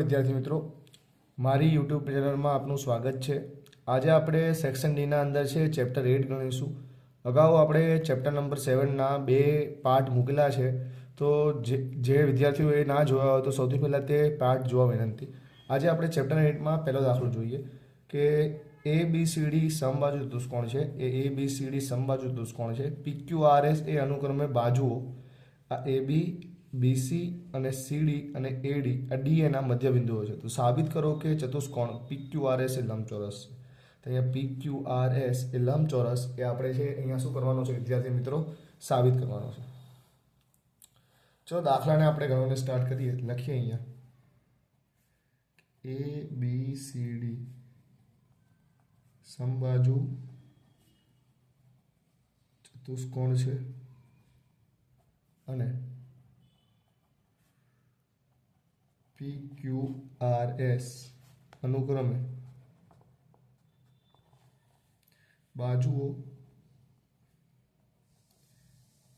વિદ્યાર્થી મિત્રો, મારી યુટ્યુબ ચેનલમાં આપનું સ્વાગત છે। આજે આપણે સેક્શન ડીના અંદર છે ચેપ્ટર 8 ગણીશું। અગાઉ આપણે ચેપ્ટર નંબર 7ના 2 પાર્ટ મૂકેલા છે, તો જે વિદ્યાર્થીઓએ ના જોયા હોય તો સૌથી પહેલાં તે પાર્ટ જોવા વિનંતી। આજે આપણે ચેપ્ટર 8માં પહેલો દાખલો જોઈએ કે ABCD સમબાજુ ચતુષ્કોણ છે। ABCD સમબાજુ ચતુષ્કોણ છે। PQRS એ અનુક્રમે બાજુઓ આ AB BC અને CD અને AD આ DA ના મધ્ય બિંદુઓ છે। તો સાબિત કરો કે ચતુષ્કોણ PQRS એ લંબચોરસ છે। તો અહીંયા PQRS એ લંબચોરસ એ આપણે છે અહીંયા શું કરવાનો છે વિદ્યાર્થી મિત્રો, સાબિત કરવાનો છે। ચલો દાખલાને આપણે ગણવાને સ્ટાર્ટ કરીએ। લખીએ અહીંયા ABCD સમબાજુ ચતુષ્કોણ છે અને PQRS અનુક્રમે બાજુઓ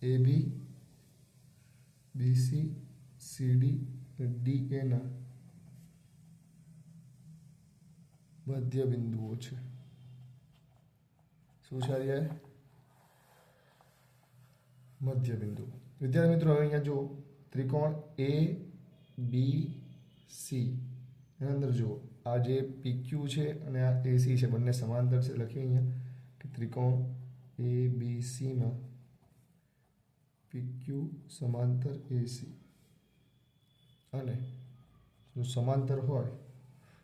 AB BC CD DA ના મધ્ય બિંદુઓ છે। શું છે યાર? મધ્ય બિંદુ। વિદ્યાર્થી મિત્રો, હવે અહીંયા જો ત્રિકોણ ABC એના અંદર જો આ જે PQ છે અને આ AC છે બંને સમાંતર છે। લખીએ અહીંયા કે ત્રિકોણ ABC માં PQ સમાંતર AC અને જો સમાંતર હોય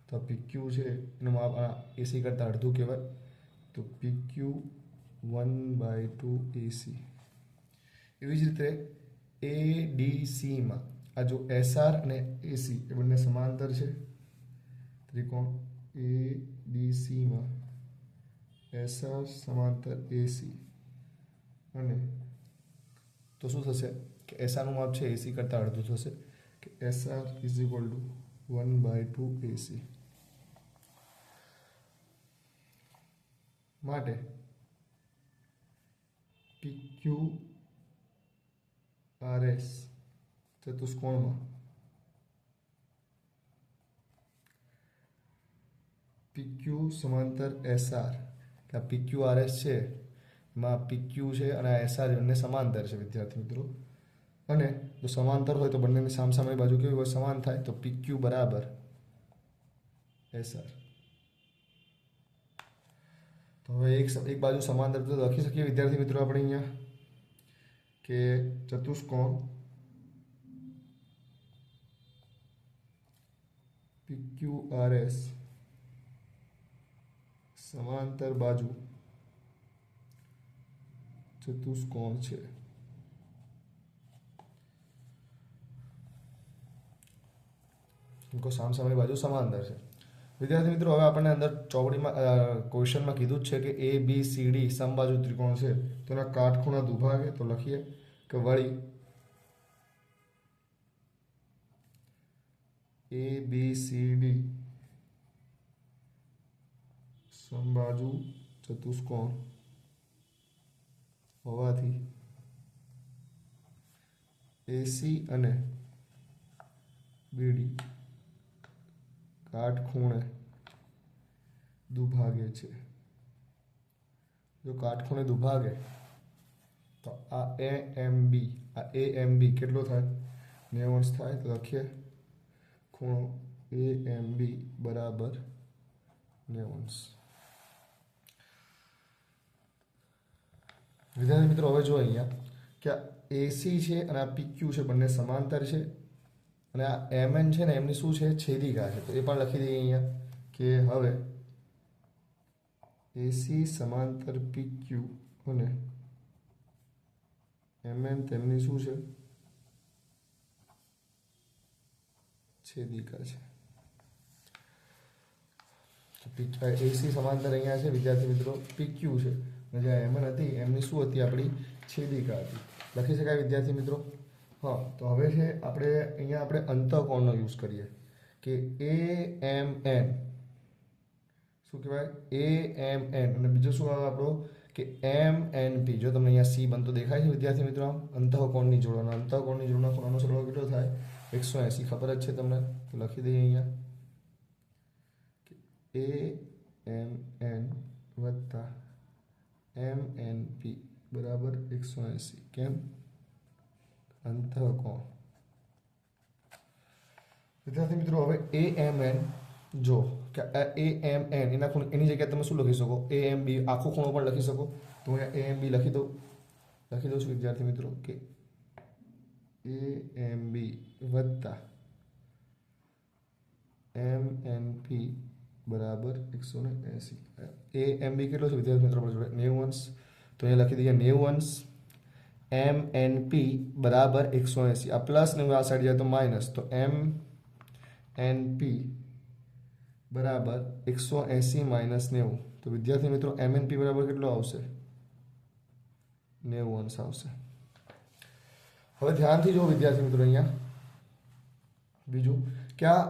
તો PQ છે એનું માપ આ AC કરતાં અડધું કહેવાય, તો PQ 1/2 AC। એવી જ રીતે ADC માં આ જો SR અને AC એ બંને સમાંતર છે। ત્રિકોણ ADC માં SR સમાંતર AC અને તો શું થશે કે SR નું માપ છે AC કરતાં અડધું થશે કે SR = 1/2 AC। માટે PQRS ચતુષ્કોણમાં PQ સમાંતર SR કે આ PQRS છે એમાં PQ છે અને આ SR બંને સમાંતર છે વિદ્યાર્થી મિત્રો। અને જો સમાંતર હોય તો બંનેની સામસામેની બાજુ કેવી હોય? સમાન થાય, તો PQ બરાબર SR। તો હવે એક બાજુ સમાંતર તો લખી શકીએ વિદ્યાર્થી મિત્રો આપણે અહીંયા કે ચતુષ્કોણ PQRS સમાંતર બાજુ ચતુષ્કોણ છે। ઇनको સામસામેની બાજુ સમાંતર છે। વિદ્યાર્થી મિત્રો, હવે આપણને અંદર ચોપડીમાં ક્વેશ્ચનમાં કીધું જ છે કે ABCD સમબાજુ ત્રિકોણ છે, તો એના કાટખૂણા દુભાગે। તો લખીએ કે વળી ABCD સમબાજુ ચતુષ્કોણ હોવાથી AC અને BD કાટખૂણે દુભાગે છે। જો કાટખૂણે દુભાગે તો આ AMB કેટલો થાય? 90 થાય। તો લખીએ ખૂણો AMB બરાબર 90। વિદ્યાર્થી મિત્રો, હવે જો અહીંયા કે AC છે અને આ PQ છે બંને સમાંતર છે અને આ MN છે ને એમની શું છે? છેદિકા છે। તો એ પણ લખી દઈએ અહીંયા કે હવે AC સમાંતર PQ અને MN તેમની શું છે? છેદિકા છે। AC સમાંતર અહીંયા છે વિદ્યાર્થી મિત્રો, PQ છે અને જે MN હતી એમની શું હતી? આપણી છેદિકા હતી। લખી શકાય વિદ્યાર્થી મિત્રો। હા, તો હવે છે આપણે અહીંયા આપણે અંતઃકોણનો યુઝ કરીએ કે AMN શું કહેવાય? AMN અને બીજો શું આવે આપણો કે MNP। જો તમને અહીંયા C બનતો દેખાય છે વિદ્યાર્થી મિત્રો, અંતઃકોણની જોડવાનો ખૂણાનો સરવાળો કેટલો થાય? 180 ખબર જ છે તમને, તો લખી દઈએ અહીંયા એમ એન વત્તા એમ એન પી બરાબર 180. કેમ? અંતઃકોણ. વિદ્યાર્થી મિત્રો હવે એ એમ એન જો કે એ એમ એન એના ખૂણ એની જગ્યાએ તમે શું લખી શકો? એ એમ બી આખો ખૂણો પણ લખી શકો. તો અહીંયા એ એમ બી લખી દઉં છું વિદ્યાર્થી મિત્રો કે એ એમ બી વત્તા એમ એન પી બરાબર 180. એ એમ બી કેટલો છે વિદ્યાર્થી મિત્રો આપણી જોડે? 90 અંશ. તો અહીંયા લખી દઈએ 90 અંશ એમ એન પી બરાબર 180. આ પ્લસ ને આ સાઈડ જાય તો માઇનસ, તો એમ એન પી બરાબર 180 માઇનસ 90. તો વિદ્યાર્થી મિત્રો એમ એન પી બરાબર કેટલો આવશે? 90 અંશ આવશે. હવે ધ્યાનથી જુઓ વિદ્યાર્થી મિત્રો અહીંયા બીજું કે આ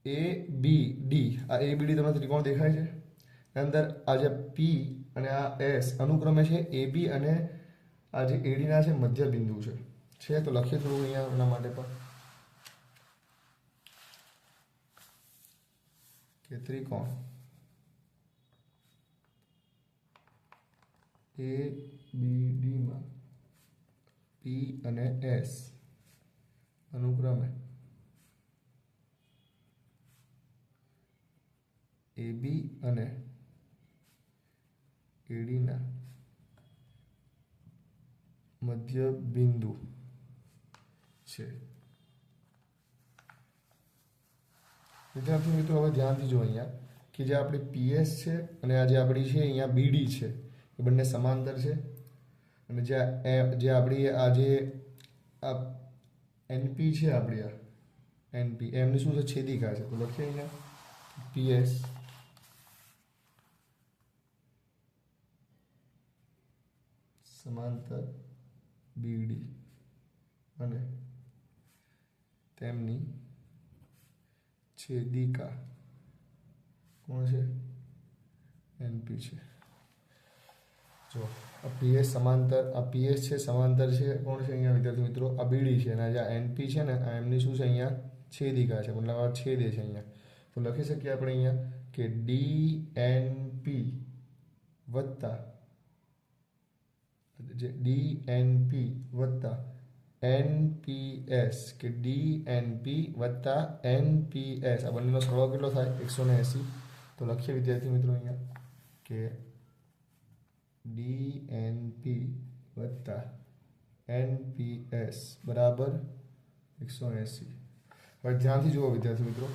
એ બી ડી, આ એ બી ડી તમને ત્રિકોણ દેખાય છે અંદર આ જે પી અને આ એસ અનુક્રમે છે એ બી અને આ જે એડીના છે મધ્ય બિંદુ છે. તો લખીએ થોડું અહીંયા એના માટે પણ કે ત્રિકોણ એ બી ડીમાં પી અને એસ અનુક્રમે એ બી અને એડીના મધ્ય બિંદુ છે. વિદ્યાર્થી મિત્રો હવે ધ્યાનથી જો અહીંયા કે જે આપણી પીએસ છે અને આ જે આપણી છે અહીંયા બીડી છે એ બંને સમાંતર છે. અને જે આપણી આ જે આ એનપી છે આપણી આ એનપી એમની શું છે? છેદિકા છે. તો લખીએ અહીંયા પીએસ સમાંતર બીડી અને તેમની છેદિકા કોણ છે? એનપી છે. જો આ પીએસ સમાંતર, આ પીએસ છે સમાંતર છે કોણ છે અહીંયા વિદ્યાર્થી મિત્રો? આ બીડી છે. અને આ એનપી છે ને આ એમની શું છે? અહીંયા છેદિકા છે, મતલબ આ છેદે છે અહીંયા. તો લખી શકીએ આપણે અહીંયા કે ડી એન પી વત્તા જે ડી એન પી વત્તા એનપીએસ કે ડી એન પી વત્તા એનપીએસ આ બંનેનો સરવાળો કેટલો થાય? 180. તો લખીએ વિદ્યાર્થી મિત્રો અહીંયા કે ડી એન પી વત્તા એનપીએસ બરાબર 180. હવે ધ્યાનથી જુઓ વિદ્યાર્થી મિત્રો,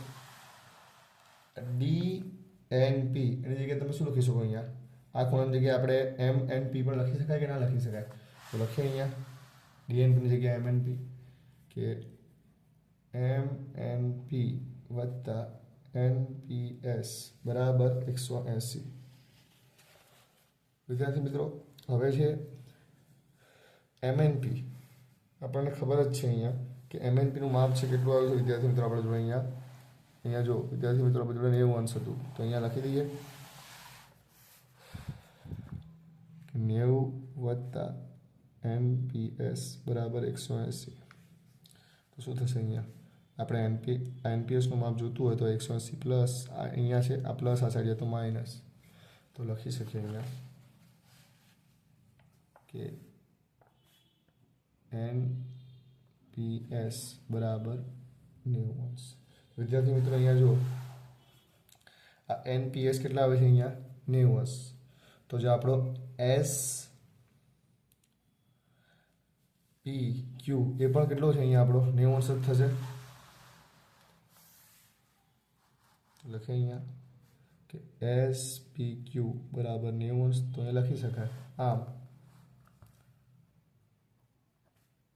ડી એન પી એની જગ્યાએ તમે શું લખી શકો? અહીંયા આ ખૂણાની જગ્યાએ આપણે એમ એન પી પણ લખી શકાય કે ના લખી શકાય? તો લખીએ અહીંયા ડીએનપીની જગ્યાએ એમ એન પી કે એમ એન પી વત્તા એનપીએસ બરાબર 180. વિદ્યાર્થી મિત્રો હવે છે એમએનપી. આપણને ખબર જ છે અહીંયા કે એમએનપીનું માપ છે કેટલું આવ્યું છે વિદ્યાર્થી મિત્રો આપણે જોડે અહીંયા જો વિદ્યાર્થી મિત્રો આપણે જોડે 90 અંશ હતું. તો અહીંયા લખી દઈએ 90 વત્તા એનપીએસ બરાબર 180. તો શું થશે? અહીંયા આપણે એનપીએસનું માપ જોતું હોય તો 180 પ્લસ અહીંયા છે આ પ્લસ આ સાઈડ તો માઇનસ. તો લખી શકીએ અહીંયા કે એનપીએસ બરાબર 90 અંશ. વિદ્યાર્થી મિત્રો અહીંયા જો આ એનપીએસ કેટલા આવે છે? અહીંયા 90 અંશ. તો જે આપણો એસ પી ક્યુ એ પણ કેટલો છે? અહીંયા આપણો 90 અંશ જ થશે. લખીએ અહીંયા કે એસ પી ક્યુ બરાબર 90 અંશ. તો એ લખી શકાય આમ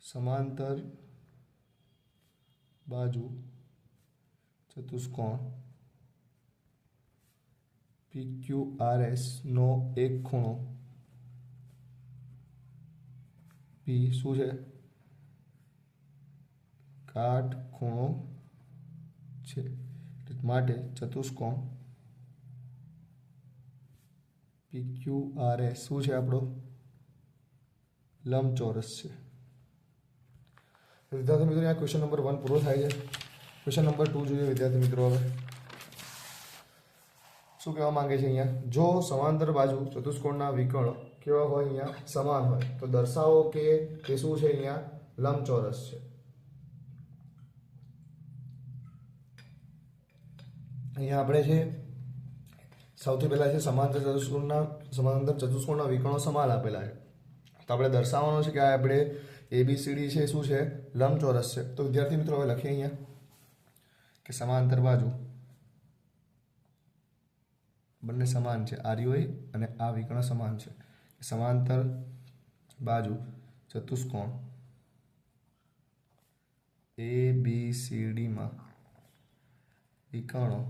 સમાંતર બાજુ ચતુષ્કોણ PQRS નો એક ખૂણો P શું છે? કાટખૂણો છે. માટે ચતુષ્કોણ PQRS શું છે? આપણો લંબચોરસ છે. વિદ્યાર્થી મિત્રો અહીંયા ક્વેશ્ચન નંબર 1 પૂરો થાય છે. ક્વેશ્ચન નંબર 2 જોઈએ વિદ્યાર્થી મિત્રો. હવે શું કહેવા માંગે છે અહીંયા, જો સમાંતર બાજુ ચતુષ્કોણના વિકર્ણ કેવા હોય અહીંયા સમાન હોય તો દર્શાવો કે તે શું છે અહીંયા લંબચોરસ છે. અહીંયા આપણે છે સૌથી પહેલા છે સમાંતર ચતુષ્કોણના વિકર્ણો સમાન આપેલા છે, તો આપણે દર્શાવવાનું છે કે આ આપણે ABCD છે શું છે લંબચોરસ છે. તો વિદ્યાર્થી મિત્રો હવે લખીએ અહીંયા કે સમાંતર બાજુ બંને સમાન છે, ROA અને આ વિકર્ણ સમાન છે. સમાંતર બાજુ ચતુષ્કોણ ABCD માં વિકર્ણો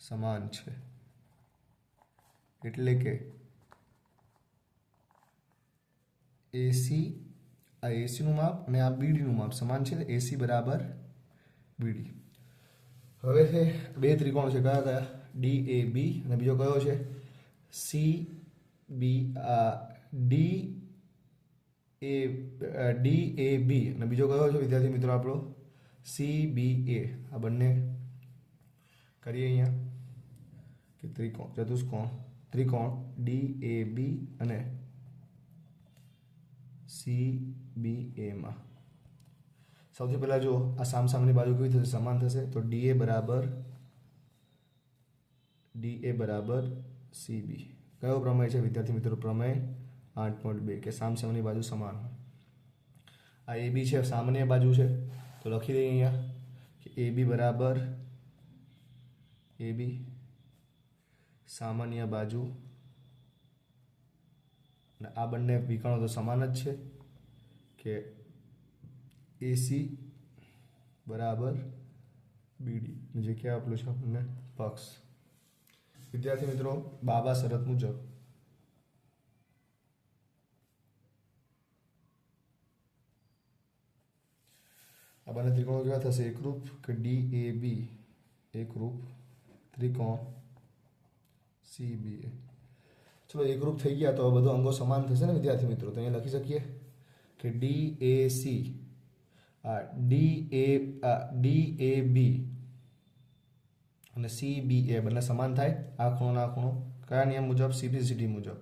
સમાન છે, એટલે કે AC આ AC નું માપ અને આ BD નું માપ સમાન છે, AC બરાબર BD. હવે છે બે ત્રિકોણ છે, કયા કયા DAB અને બીજો કયો છે DAB અને બીજો કયો છે વિદ્યાર્થી મિત્રો આપણો CBA. આ બંને કરીએ અહીંયા કે ત્રિકોણ DAB અને CBA માં સૌથી પહેલા જો આ સામસામેની બાજુ કેવી થશે સમાન થશે, તો DA બરાબર CB. કયો પ્રમેય છે વિદ્યાર્થી મિત્રો પ્રમેય 8.2 કે સામસામેની બાજુ સમાન હોય. આ AB છે સામાન્ય બાજુ છે, તો લખી દઈએ અહીંયા કે AB બરાબર AB સામાન્ય બાજુ અને આ બંને વિકર્ણો તો સમાન જ છે કે AC બરાબર BD જે કે આપેલું છે આપણને પક્ષ. વિદ્યાર્થી મિત્રો બાબા શરત મુજબ આ બંને ત્રિકોણો કેવા થશે એકરૂપ કે DAB એકરૂપ ત્રિકોણ CBA. ચલો એકરૂપ થઈ ગયા તો બધો અંગો સમાન થશે ને વિદ્યાર્થી મિત્રો. તો અહીંયા લખી શકીએ કે DAB અને CBA બંને સમાન થાય. આ ખૂણો આ ખૂણો કયા નિયમ મુજબ CPCD મુજબ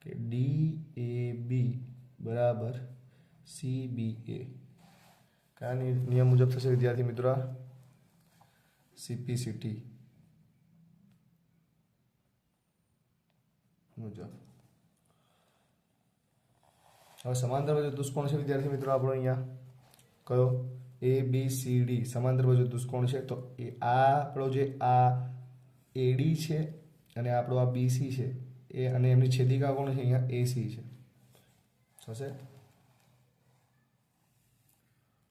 કે DAB બરાબર CBA કયા નિયમ મુજબ થશે વિદ્યાર્થી મિત્રો CPCD મુજબ. હવે સમાંતર બાજુ ચતુષ્કોણ છે વિદ્યાર્થી મિત્રો આપણો અહીંયા કયો ABCD સમાંતર બાજુ ચતુષ્કોણ છે, તો આ આપણો જે આ AD છે અને આપણો આ BC છે એ અને એમની છેદિકા કોણ છે અહીંયા AC છે થશે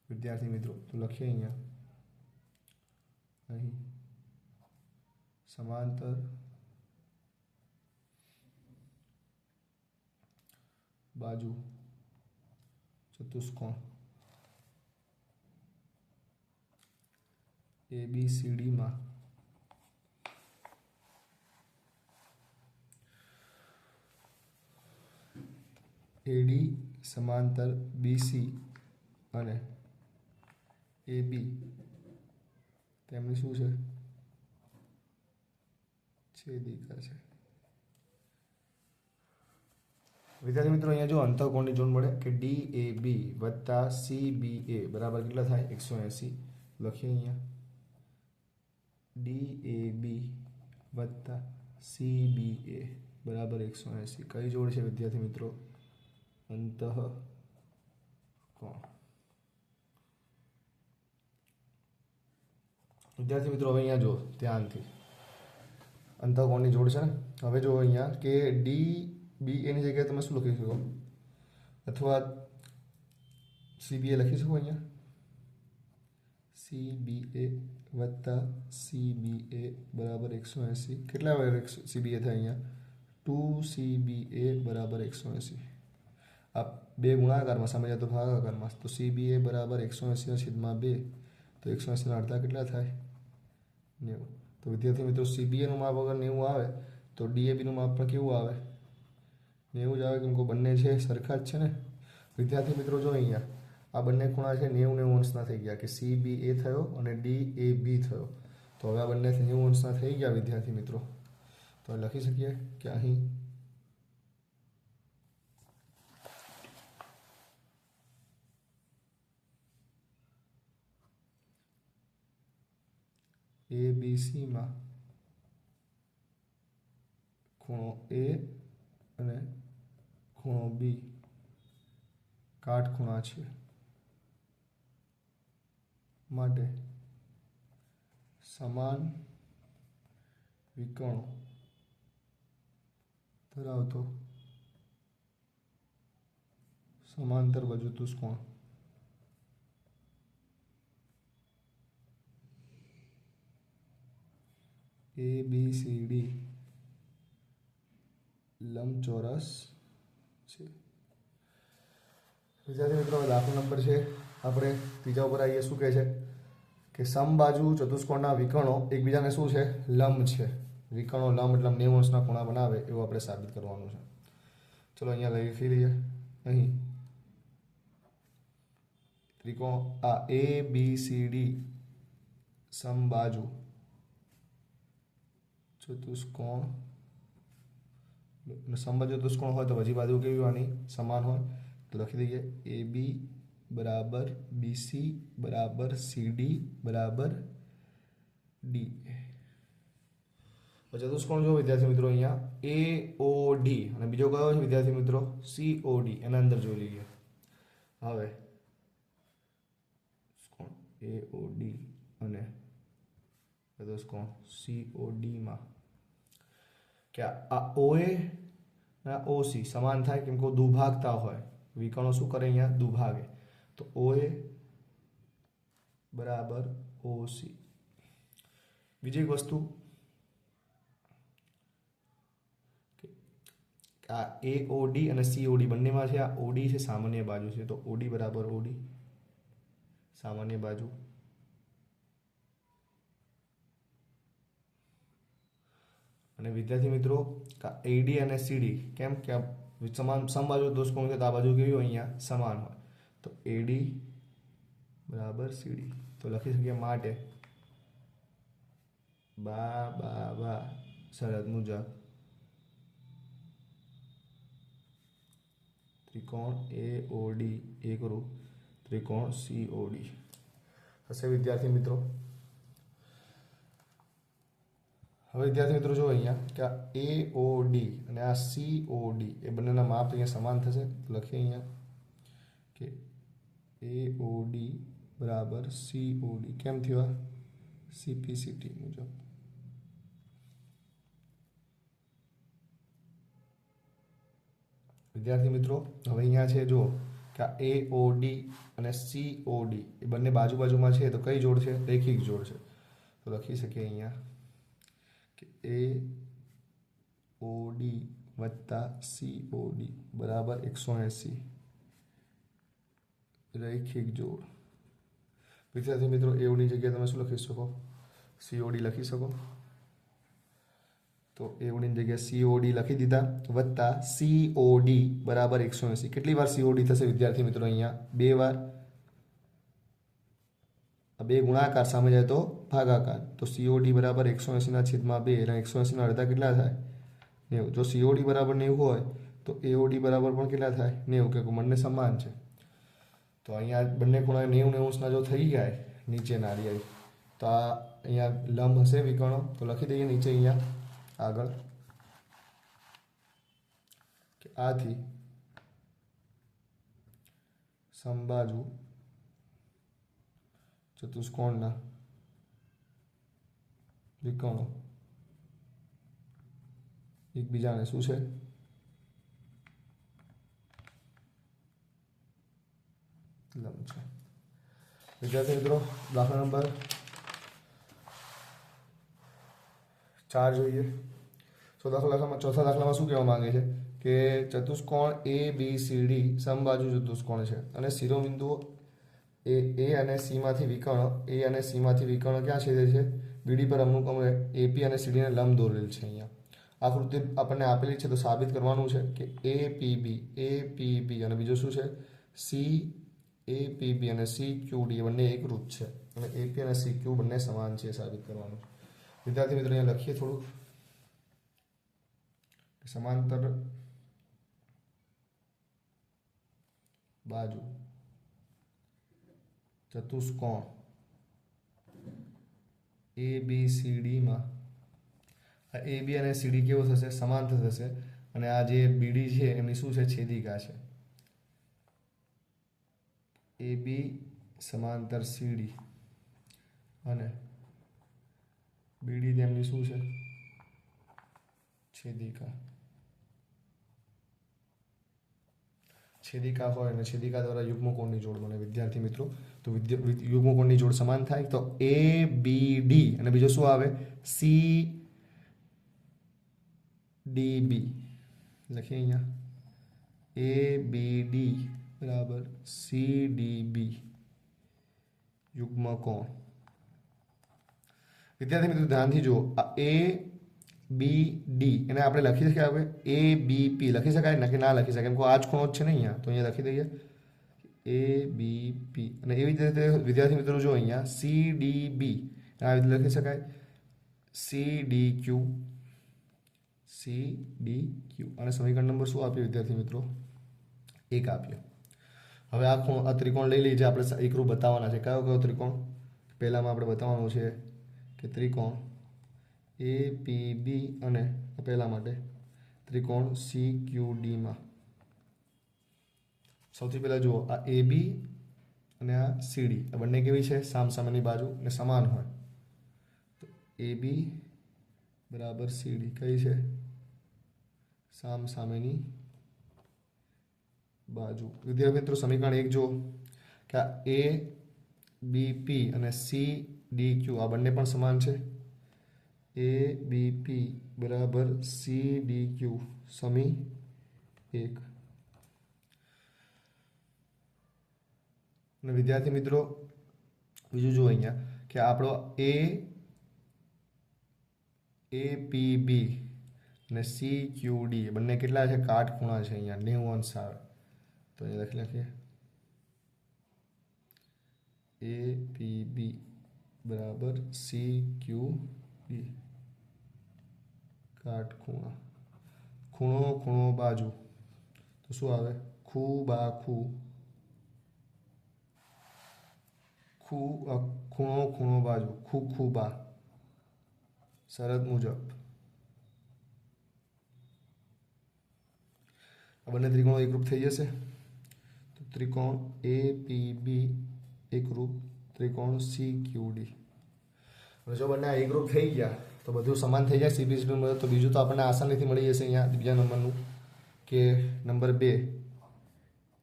વિદ્યાર્થી મિત્રો. તો લખીએ અહીંયા અહીં સમાંતર બાજુ ચતુષ્કોણ ABCD માં AD સમાંતર BC અને AB તેમની શું છે છેદિકા છે. વિદ્યાર્થી મિત્રો અહીંયા જો અંતઃકોણની જોડ મળે કે DAB વત્તા CBA બરાબર કેટલા થાય 180. લખીએ અહીંયા DAB વત્તા CBA બરાબર 180. કઈ જોડ છે વિદ્યાર્થી મિત્રો અંતઃકોણ. વિદ્યાર્થી મિત્રો હવે અહીંયા જો ધ્યાનથી અંતઃકોણની જોડ છે ને. હવે જો અહીંયા કે DBA ની જગ્યાએ તમે શું લખી શકો અથવા CBA લખી શકો અહીંયા CBA વત્તા CBA બરાબર 180. કેટલા વાર CBA થાય અહીંયા 2CBA બરાબર 180. આ બે ગુણાકારમાં સામે જાય તો ભાગાકારમાં, તો CBA બરાબર 180/2 તો 180 ના અડધા કેટલા થાય 90. તો વિદ્યાર્થી મિત્રો CBA નું માપ અગર 90 આવે તો DAB નું માપ પણ કેવું આવે 90 જ આવે, કેમ કે બંને છે સરખા જ છે ને. વિદ્યાર્થી મિત્રો જો અહીંયા આ બંને ખૂણા છે 90 અંશના થઈ ગયા કે CBA થયો અને DAB થયો. તો હવે આ બંને 90 અંશના થઈ ગયા વિદ્યાર્થી મિત્રો. તો લખી શકીએ કે અહીં ABCમાં ખૂણો A અને ખૂણો B કાટખૂણા છે માટે સમાન વિકર્ણો ધરાવતો સમાંતર બાજુ ચતુષ્કોણ ABCD લંબચોરસ છે. વિદ્યાર્થી મિત્રો દાખલા નંબર છે આપણે ત્રીજા ઉપર આવીએ. શું કહે છે કે સમબાજુ ચતુષ્કોણના વિકર્ણો એકબીજાને શું છે લંબ છે. વિકર્ણો લંબ એટલે 90 અંશના ખૂણા બનાવે એવું આપણે સાબિત કરવાનું છે. ચલો અહીંયા લખી લઈએ. અહીં ત્રિકોણ આ ABCD સમબાજુ ચતુષ્કોણ સમબાજુ ચતુષ્કોણ હોય તો બીજી બાજુ કેવી હોવાની સમાન હોય. તો લખી દઈએ AB બરાબર BC બરાબર CD બરાબર D. ચતુષ્કોણ જો વિદ્યાર્થી મિત્રો અહીંયા AOD અને બીજો કયો છે વિદ્યાર્થી મિત્રો COD. એના અંદર જોઈ લઈએ. હવે AOD અને ચતુષ્કોણ COD માં કે આ OA અને OC સમાન થાય કેમ કે દુભાગતા હોય. વિકર્ણો શું કરે અહીંયા દુભાગે. તો OA બરાબર OC. બીજી એક વસ્તુ આ AOD અને COD બંનેમાં છે આ OD છે સામાન્ય બાજુ છે. તો OD બરાબર OD સામાન્ય બાજુ. અને વિદ્યાર્થી મિત્રો AD અને CD કેમ કે સમાન સમબાજુ ચતુષ્કોણ છે તો આ બાજુ કેવી હોય અહીંયા સમાન હોય. તો AD બરાબર CD. તો લખી શકીએ માટે બા શરત મુજબ ત્રિકોણ AOD એકરૂપ ત્રિકોણ COD હશે વિદ્યાર્થી મિત્રો. હવે વિદ્યાર્થી મિત્રો જો અહીંયા કે આ AOD અને આ COD એ બંનેના માપ અહીંયા સમાન થશે. લખીએ અહીંયા કે AOD બરાબર COD કેમ થયું CPCT મુજબ. વિદ્યાર્થી મિત્રો હવે અહીંયા છે જો કે આ AOD અને COD એ બંને બાજુમાં છે તો કઈ જોડ છે રેખિક જોડ છે. તો લખી શકીએ અહીંયા કે AOD વત્તા COD બરાબર 180 રૈખિક જોડ. વિદ્યાર્થી મિત્રો AOD ની જગ્યાએ તમે શું લખી શકો COD લખી શકો. તો AOD ની જગ્યાએ COD લખી દીધા વત્તા COD બરાબર 180. કેટલી વાર COD થશે વિદ્યાર્થી મિત્રો અહીંયા બે વાર. બે ગુણાકાર સામે જાય તો ભાગાકાર. તો COD બરાબર 180 ના છેદમાં 2 એટલે 180 ના અડધા કેટલા થાય 90. જો COD બરાબર 90 હોય તો AOD બરાબર પણ કેટલા થાય 90 કે બંને સમાન છે. તો અહીંયા બંને ખૂણા 90 અંશના જો થઈ જાય નીચેના રહ્યા તો આ અહીંયા લંબ હશે વિકર્ણો. તો લખી દઈએ નીચે અહીંયા આગળ કે આથી સમબાજુ ચતુષ્કોણના વિકર્ણો એકબીજાને શું છે લંબ છે. વિદ્યાર્થી મિત્રો દાખલા નંબર 4 જોઈએ. ચોથા દાખલામાં શું કહેવા માંગે છે કે ચતુષ્કોણ ABCD સમબાજુ ચતુષ્કોણ છે અને શિરોબિંદુઓ A અને C માંથી વિકર્ણ ક્યાં છેદે છે BD પર અમુક AP અને CD ને લંબ દોરેલ છે. અહીંયા આકૃતિ આપણને આપેલી છે તો સાબિત કરવાનું છે કે APB અને બીજું શું છે એપીબી અને સીક્યુડી બંને એકરૂપ છે અને એપી અને સીક્યુ બંને સમાન છે સાબિત કરવાનું. વિદ્યાર્થી મિત્રો અહીંયા લખીએ થોડુંક સમાંતર બાજુ ચતુષ્કોણ એ બી સી ડીમાં આ એ બી અને સીડી કેવો થશે? સમાંતર થશે. અને આ જે બીડી છે એમની શું છે? છેદિકા છે. એ બી સમાંતર સીડી અને બીડી તેમની શું છે? છેદિકા. છેદિકા હોય અને છેદિકા દ્વારા યુગ્મકોણની જોડ બને વિદ્યાર્થી મિત્રો. તો યુગ્મકોણની જોડ સમાન થાય તો એ બી ડી અને બીજો શું આવે? C D B. લખીએ અહીંયા એ બી ડી બરાબર સી ડી બી યુગ્મકોણ. વિદ્યાર્થી મિત્રો ધ્યાનથી જુઓ, આ એ બી ડી એને આપણે લખી શકીએ હવે એ બી પી લખી શકાય કે ના લખી શકાય? કેમ કે આ જ ખૂણો જ છે ને અહીંયા, તો અહીંયા લખી દઈએ એ બી પી. અને એવી જ રીતે વિદ્યાર્થી મિત્રો જો અહીંયા સી ડી બી આવી રીતે લખી શકાય સી ડી ક્યુ સી ડી ક્યુ. અને સમીકરણ નંબર શું આપ્યો વિદ્યાર્થી મિત્રો? 1 આપ્યો. હવે આ ત્રિકોણ લઈ લઈએ, આપણે એકરૂપ બતાવવાના છે. કયો કયો ત્રિકોણ? પહેલામાં આપણે બતાવવાનું છે કે ત્રિકોણ એ પી બી અને પહેલા માટે ત્રિકોણ સી ક્યુ ડીમાં સૌથી પહેલા જુઓ આ એ બી અને આ સીડી આ બંને કેવી છે? સામસામેની બાજુ ને સમાન હોય. તો એ બી બરાબર સીડી કઈ છે? સામસામેની બાજુ. વિદ્યાર્થી મિત્રો સમીકરણ 1 જુઓ કે આ એ બી પી અને સી ડી ક્યુ આ બંને પણ સમાન છે. એ બી પી બરાબર સી ડી ક્યુ સમી 1. અને વિદ્યાર્થી મિત્રો બીજું જુઓ અહીંયા કે આપણો એ પી બી અને સી ક્યુ ડી બંને કેટલા છે? કાટખૂણા છે. અહીંયા 90 અંશ આવે. તો અહીંયા લખીએ એ પી બી બરાબર સી ક્યુ ડી કાટખૂણા. ખૂણો ખૂણો બાજુ તો શું આવે? ખૂ બા ખૂ. ખૂણો ખૂણો બાજુ ખૂ ખૂ બા. શરત મુજબ આ બંને ત્રિકોણો એકરૂપ થઈ જશે. તો ત્રિકોણ એ પી બી એકરૂપ ત્રિકોણ સી ક્યુ ડી. હવે જો બંને આ એકરૂપ થઈ ગયા તો બધું સમાન થઈ જાય સીબીસીડીનું મદદ. તો બીજું તો આપણને આસાનીથી મળી જશે અહીંયા બીજા નંબરનું કે નંબર 2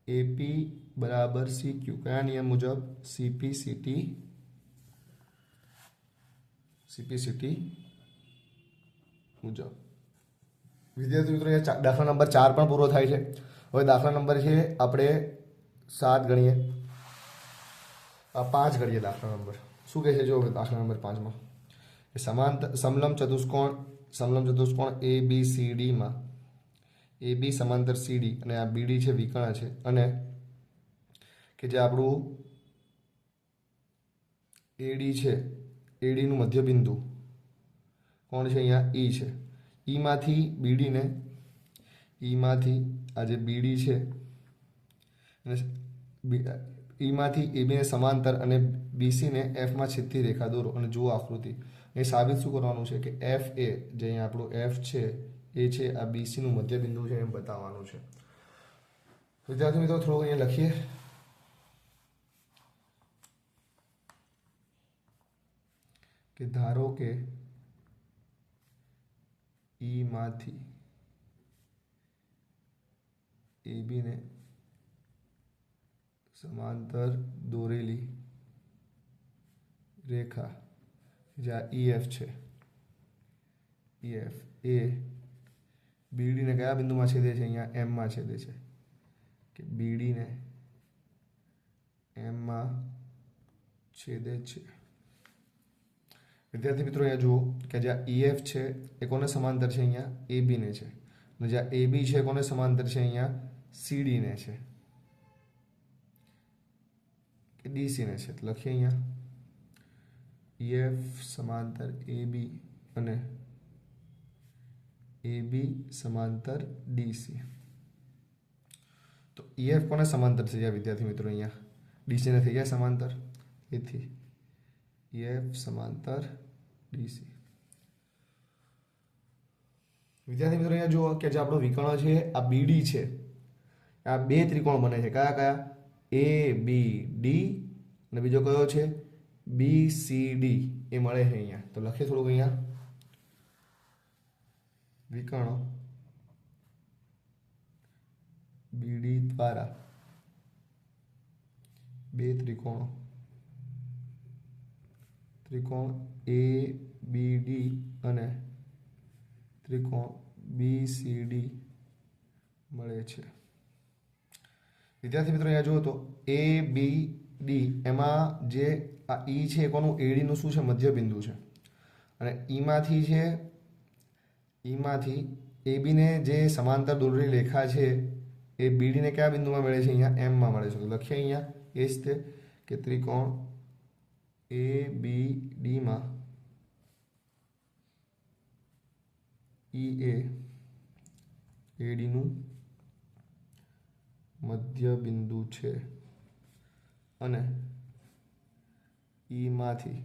એપી બરાબર સી ક્યુ. કયા નિયમ મુજબ? સીપીસીટી મુજબ. વિદ્યાર્થી મિત્રો અહીંયા દાખલા નંબર 4 પણ પૂરો થાય છે. હવે દાખલા નંબર છે આપણે 7 ગણીએ, 5 ગણીએ. દાખલા નંબર શું કહે છે? જો દાખલા નંબર 5માં સમલંબ ચતુષ્કોણ એ બી સી ડીમાં એ બી સમાંતર સી ડી અને આ બીડી છે વિકર્ણ છે અને કે જે આપણું એડી છે એડીનું મધ્યબિંદુ કોણ છે? અહીંયા ઈ છે. ઈમાંથી બીડીને આ જે બીડી છે ઈમાંથી એબીને સમાંતર અને બીસીને એફમાં છેદતી રેખા દોરો. અને જુઓ આકૃતિ. એ સાબિત શું કરવાનું છે કે એફ એ જે અહીંયા આપણું એફ છે એ છે આ બીસીનું મધ્યબિંદુ છે એમ બતાવવાનું છે. વિદ્યાર્થી મિત્રો થોડુંક અહીંયા લખીએ કે ધારો કે ઈમાંથી એબીને સમાંતર દોરેલી રેખા જ્યાં ઈએફ છે ઈએફ એ બીડીને કયા બિંદુમાં છેદે છે? અહીંયા એમમાં છેદે છે કે બીડીને એમમાં છેદે છે. વિદ્યાર્થી મિત્રો અહીંયા જુઓ કે જ્યાં ઈએફ છે એ કોને સમાંતર છે? અહીંયા એબીને છે. અને જ્યાં એબી છે કોને સમાંતર છે? અહીંયા સીડીને છે. કે ડીસીને છે, તો લખીએ અહીંયા EF સમાંતર AB અને AB સમાંતર DC. તો EF કોને સમાંતર થઈ ગયા વિદ્યાર્થી મિત્રો? અહીંયા DC ને થઈ ગયા સમાંતર, એથી EF સમાંતર DC. વિદ્યાર્થી મિત્રો અહીંયા જુઓ કે જે આપણો વિકર્ણ છે આ BD છે, આ બે ત્રિકોણ બને છે. કયા કયા? ABD અને બીજો કયો છે? BCD. એ મળે છે અહીંયા. તો લખીએ થોડુંક અહીંયા વિકર્ણ BD દ્વારા બે ત્રિકોણ ABD અને ત્રિકોણ BCD મળે છે. વિદ્યાર્થી મિત્રો અહીંયા જુઓ તો ABD એમાં જે આ E છે એ કોનું? AD નું શું છે? મધ્ય બિંદુ છે. અને ઈમાંથી AB ને જે સમાંતર દોરેલી રેખા છે એ BD ને કયા બિંદુમાં મળે છે? અહીંયા M માં મળે છે. તો લખીએ અહીંયા એ જ તે કે ત્રિકોણ ABD માં EA AD નું મધ્ય બિંદુ છે અને ઈમાંથી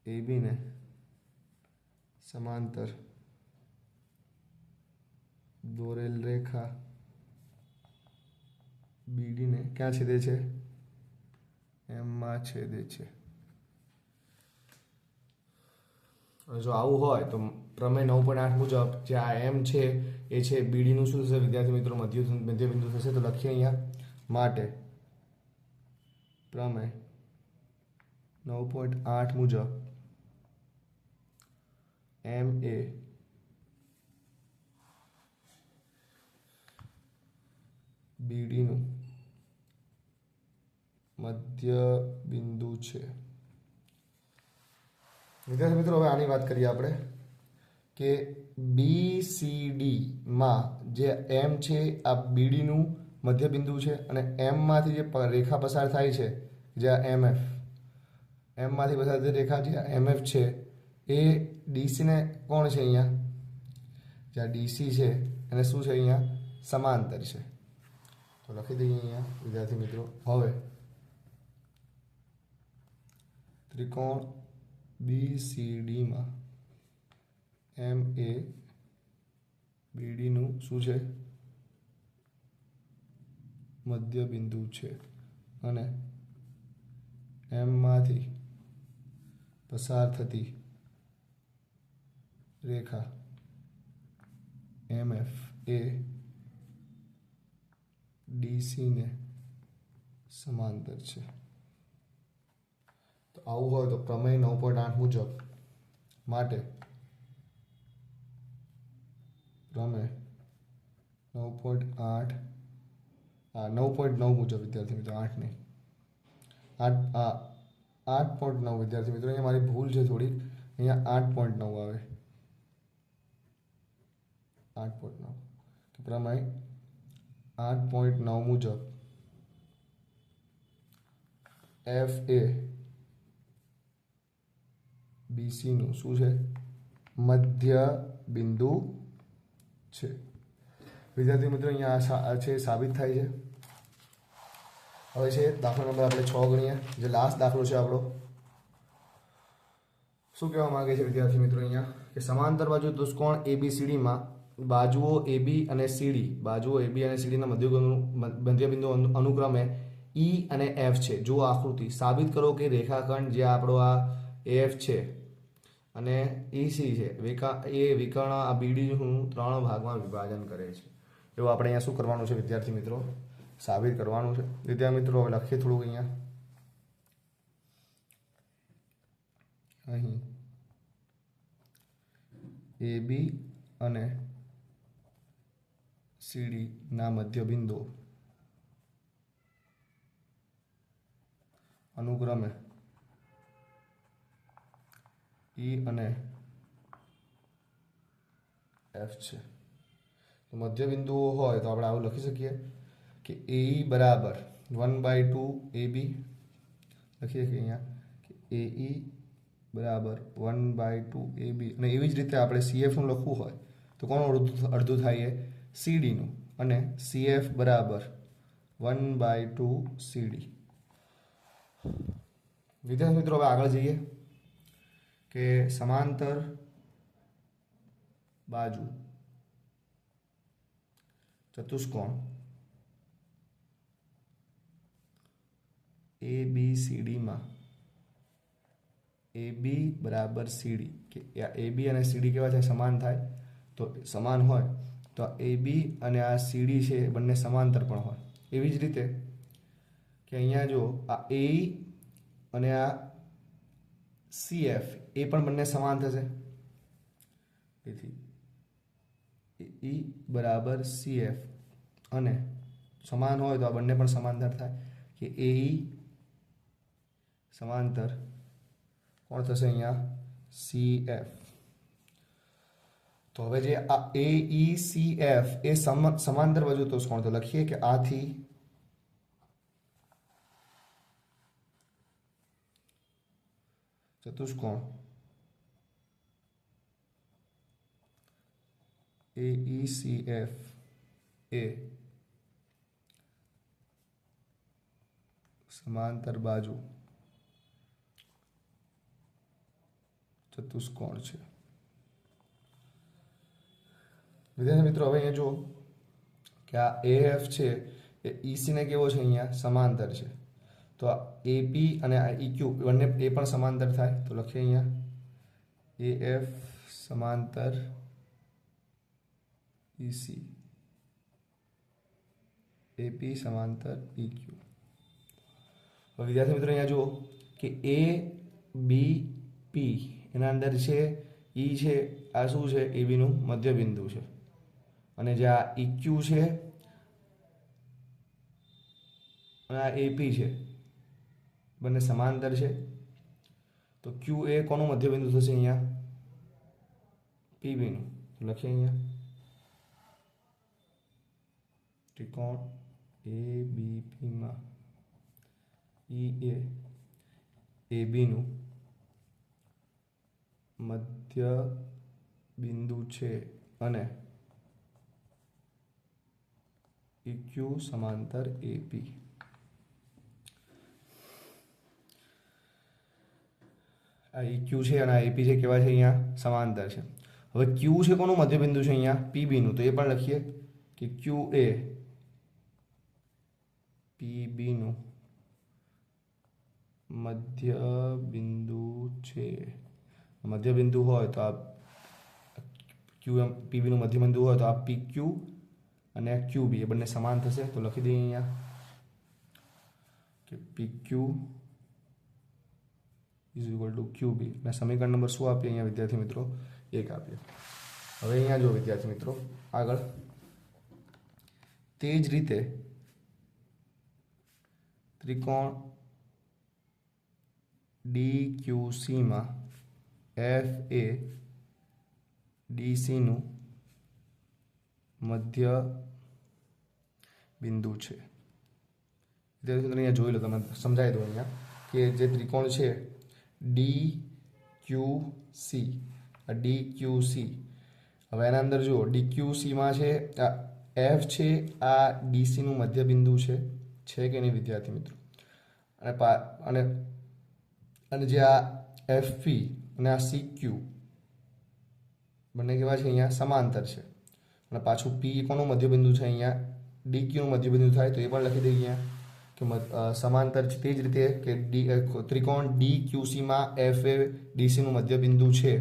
AB ને સમાંતર દોરેલ રેખા BD ને ક્યાં છેદે છે? M માં છેદે છે. જો આવું હોય તો પ્રમેય 9.8 મુજબ જે આ M છે એ છે BD નું શું થશે વિદ્યાર્થી મિત્રો? મધ્ય બિંદુ થશે. તો લખીએ અહીંયા માટે પ્રમેય 9.8 મુજબ M એ BD નું મધ્ય બિંદુ છે. વિદ્યાર્થી મિત્રો હવે આની વાત કરીએ આપણે કે BCD માં જે M છે આ BD નું મધ્ય બિંદુ છે અને M માંથી જે રેખા પસાર થાય છે જે આ MF, M માંથી પસાર થતી રેખા જે MF છે એ DC ને કોણ છે? અહીંયા જે આ DC છે એને શું છે? અહીંયા સમાંતર છે. તો લખી દઈએ અહીંયા વિદ્યાર્થી મિત્રો. હવે ત્રિકોણ BCD માં M એ BD નું શું છે? મધ્ય બિંદુ છે અને M માંથી પસાર થતી રેખા MF એ DC ને સમાંતર છે. તો આવું હોય તો પ્રમેય 9.8 મુજબ માટે પ્રમેય 9.8 9.9 મુજબ વિદ્યાર્થી મિત્રો 8 નહીં 8.9 વિદ્યાર્થી મિત્રો અહીંયા મારી ભૂલ છે થોડી. અહીંયા 8.9 આવે 8.9. તો પ્રમેય 8.9 મુજબ F એ BC નું શું છે? મધ્ય બિંદુ છે. વિદ્યાર્થી મિત્રો અહીંયા છે સાબિત થાય છે. હવે છે દાખલા નંબર આપણે 6 ગણીએ, જે લાસ્ટ દાખલો છે આપણો. શું કહેવા માંગે છે વિદ્યાર્થી મિત્રો અહીંયા કે સમાંતર બાજુ દુષ્કોણ ABCD માં બાજુઓ AB અને CD ના મધ્ય બિંદુ અનુક્રમે E અને F છે. જો આકૃતિ સાબિત કરો કે રેખાખંડ જે આપણો આ AF છે અને EC છે એ વિકર્ણ આ BD નું 3 ભાગમાં વિભાજન કરે છે. એવું આપણે અહીંયા શું કરવાનું છે વિદ્યાર્થી મિત્રો? સાબિત કરવાનું છે. વિદ્યાર્થી મિત્રો હવે લખીએ થોડુંક અહીંયા અહીં AB અને CD ના મધ્ય બિંદુ અનુક્રમે E અને F છે. તો મધ્ય બિંદુઓ હોય તો આપણે આવું લખી શકીએ કે AE બરાબર 1/2 AB લખીએ કે અહીંયા કે AE બરાબર 1/2 AB, અને એવી જ રીતે આપણે CFનું લખવું હોય તો કોનું અડધું થાય એ CDનું, અને CF બરાબર 1/2 CD. વિદ્યાર્થી મિત્રો હવે આગળ જઈએ કે સમાંતર બાજુ ચતુષ્કોણ ABCD માં AB બરાબર CD, કે AB અને CD કેવા છે? સમાન થાય. તો સમાન હોય તો AB અને આ CD છે એ બંને સમાંતર પણ હોય. એવી જ રીતે કે અહીંયા જો આ AE અને આ CF એ પણ બંને સમાન થશે. તેથી AE બરાબર CF અને સમાન હોય તો આ બંને પણ સમાંતર થાય કે AE સમાંતર કોણ થશે અહીંયા? CF. તો હવે જે આ AECF એ સમાંતર બાજુ ચતુષ્કોણ, તો લખીએ કે આથી ચતુષ્કોણ AECF એ સમાંતર બાજુ ચતુષ્કોણ છે. વિદ્યાર્થી મિત્રો હવે અહીંયા જો કે આ AF છે એ EC ને કેવો છે? અહીંયા સમાંતર છે. તો આ AP અને આ EQ બંને એ પણ સમાંતર થાય. તો લખીએ અહીંયા AF સમાંતર EC, AP સમાંતર EQ. હવે વિદ્યાર્થી મિત્રો અહીંયા જુઓ કે ABP એના અંદર છે E છે, આ શું છે? AB નું મધ્ય બિંદુ છે. અને જે આ EQ છે અને આ AP છે બંને સમાંતર છે. તો Q એ કોનું મધ્ય બિંદુ થશે? અહીંયા PB નું. લખીએ અહીંયા ત્રિકોણ ABP માં E એ AB નું મધ્ય બિંદુ છે અને EQ સમાંતર AP. આ EQ છે અને આ AP છે કેવા છે? અહીંયા સમાંતર છે. હવે Q છે કોનું મધ્ય બિંદુ છે? અહીંયા PB નું. તો એ પણ લખીએ કે Q એ PB નું મધ્ય બિંદુ છે. મધ્ય બિંદુ હોય તો આ PB નું મધ્ય બિંદુ હોય તો આ PQ અને QB એ બંને સમાન થશે. તો લખી દઈએ અહીંયા કે PQ QB. અને સમીકરણ નંબર શું આપીએ અહીંયા વિદ્યાર્થી મિત્રો? 1 આપીએ. હવે અહીંયા જો વિદ્યાર્થી મિત્રો આગળ તે જ રીતે ત્રિકોણ DQC માં F એ DC નું મધ્ય બિંદુ છે. વિદ્યાર્થી મિત્રો અહીંયા જોઈ લો, તમે સમજાવી દો અહીંયા કે જે ત્રિકોણ છે DQC, આ DQC, હવે એના અંદર જુઓ DQC માં છે આ F છે, આ DC નું મધ્ય બિંદુ છે કે નહીં વિદ્યાર્થી મિત્રો? અને જે આ FP અને આ CQ બંને કેવા છે? અહીંયા સમાંતર છે. અને પાછું P કોનું મધ્ય બિંદુ છે? અહીંયા DQ નું મધ્ય બિંદુ થાય. તો એ પણ લખી દઈએ અહીંયા કે સમાંતર છે. તે જ રીતે કે ત્રિકોણ DQC માં F એ DC નું મધ્ય બિંદુ છે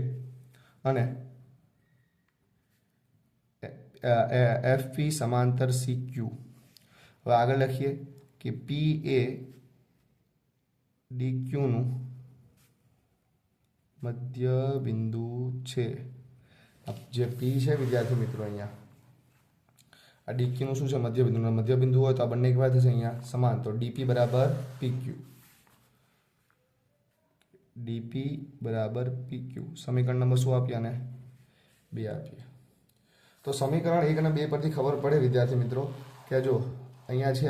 અને FP સમાંતર CQ. હવે આગળ લખીએ કે P એ DQ નું મધ્ય બિંદુ છે. જે P છે વિદ્યાર્થી મિત્રો અહીંયા આ DQ નું શું છે? મધ્ય બિંદુ. મધ્ય બિંદુ હોય તો આ બંને કેવા થશે? અહીંયા સમાન. તો DP બરાબર PQ, DP બરાબર PQ. સમીકરણ નંબર શું આપીએ? અને 2 આપીએ. તો સમીકરણ 1 અને 2 પરથી ખબર પડે વિદ્યાર્થી મિત્રો કે જો અહીંયા છે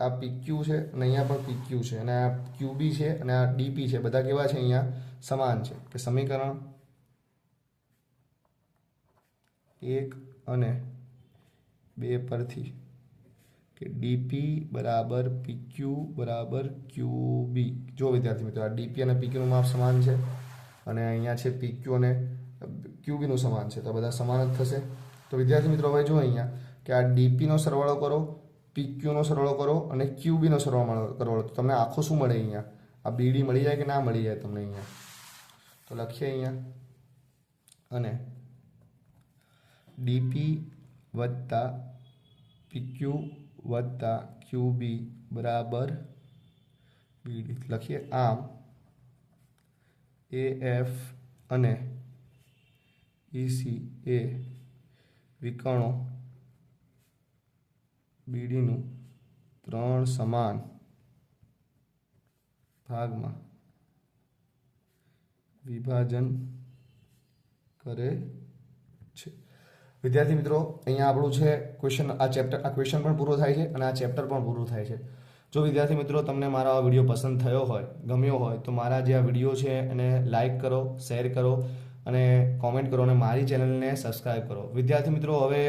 આ PQ છે અને અહીંયા પણ PQ છે અને આ QB છે અને આ DP છે, બધા કેવા છે અહીંયા સમાન છે કે સમીકરણ 1 અને 2 પરથી કે DP બરાબર PQ બરાબર QB. જો વિદ્યાર્થી મિત્રો આ DP અને PQ નું માપ સમાન છે અને અહીંયા છે PQ અને QB નું સમાન છે, તો બધા સમાન જ થશે. તો વિદ્યાર્થી મિત્રો હવે જો અહીંયા કે આ DP નો સરવાળો કરો, PQ નો સરવાળો કરો અને QB નો સરવાળો કરો તો તમને આખો શું મળે? અહીંયા આ BD મળી જાય કે ના મળી જાય તમને? અહીંયા તો લખીએ અહીંયા અને DP વત્તા PQ વત્તા QB બરાબર BD લખીએ. આમ AF અને EC એ વિકર્ણો BDનું 3 સમાન ભાગમાં વિભાજન કરે છે. વિદ્યાર્થી મિત્રો અહીંયા આપણું છે ક્વેશ્ચન, આ ક્વેશ્ચન પણ પૂરો થાય છે અને આ ચેપ્ટર પણ પૂરું થાય છે. જો વિદ્યાર્થી મિત્રો તમને મારો આ વિડીયો પસંદ થયો હોય, ગમ્યો હોય તો મારા જે આ વિડીયો છે એને લાઈક કરો, શેર કરો અને કોમેન્ટ કરો અને મારી ચેનલને સબસ્ક્રાઈબ કરો. વિદ્યાર્થી મિત્રો હવે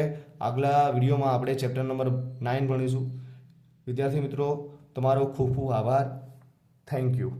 આગલા વિડીયોમાં આપણે ચેપ્ટર નંબર 9 ભણીશું. વિદ્યાર્થી મિત્રો તમારો ખૂબ ખૂબ આભાર. Thank you.